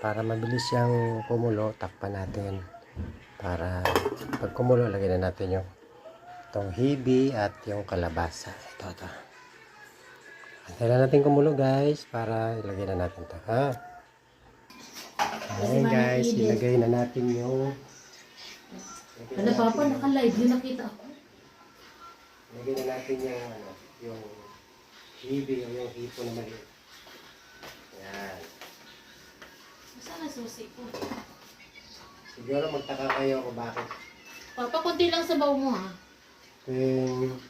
para mabilis siyang kumulo, takpan natin. Para pag kumulo, lagyan na natin yung itong hibi at yung kalabasa. Ito. Antayin na natin kumulo guys, para ilagay na natin ito. Ha? Ayan guys, ilagay na natin yung... Ano papa, naka-live yung nakita ako. Ilagay na natin yung hibi o yung hipo na maliit. Ayan. Saan ang susi ko? Siguro magtaka kayo kung bakit. Papa, konti lang sa baw mo ha. Yung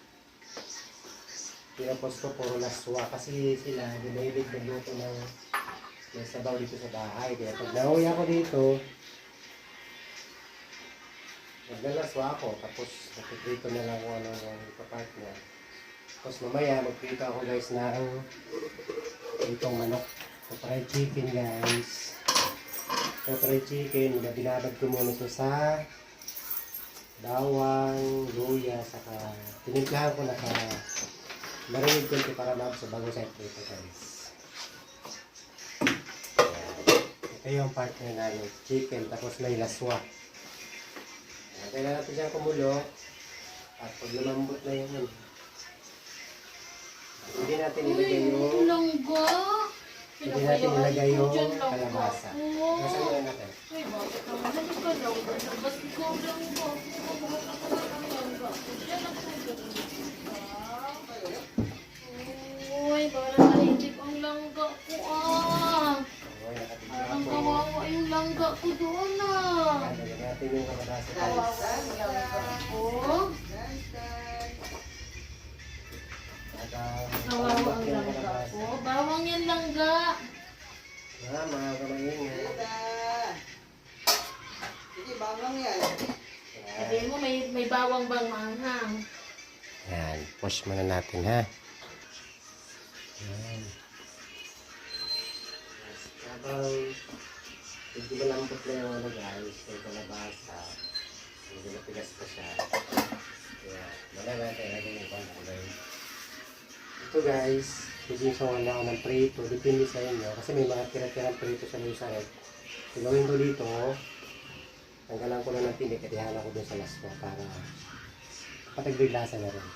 pinapost ko puro laswa kasi sila ginahilig magluto ng may sabaw dito sa bahay. Kaya pag nauwi ako dito, maglalaswa ako tapos napiprito na lang kung ano ipapart niya. Tapos mamaya magprito ako guys ng itong manok. So fried chicken guys. So fried chicken, binabad ko muna ito sa bawang, luya, saka tinimplahan ko marinig ko ito para maabsorb bago sa prito guys. Ito yung partner namin, chicken, tapos may laswa. Kailangan natin siyang kumulo at pag lumambot na yun, hindi natin ilagay yung langga. hindi natin ilagay yung kalabasa. Nasa muna natin. Ay, bakit naman? Ano ka langga? Ba't ikaw langga? Uy, parang nalitik ang langga ko Parang kawawa yung langga ko doon Lagyan natin yung kalabasa guys. Kawawa yung langga ko. Kawawa ang langga ko. Bawang yan langga. Mga kamaingay. Sige, bawang yan. Sabihin mo may bawang bang manghang. Yan, push muna natin ha. Yan. Habang hindi malambot na yung guys, yung kalabasa, hindi matigas pa siya. Kaya, malaga tayo lagyan yung pangkulay. Ito guys, hindi siya wala ako ng prito, depende sa inyo. Kasi may mga tira-tirang prito sa lusa rin. Gawin ko dito, tanggalan ko lang ng tinik at ihala ko dun sa laswa para patagdig lasa na rin.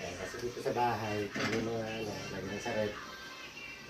Kasi dito sa bahay, pag may mga lagyan sa red,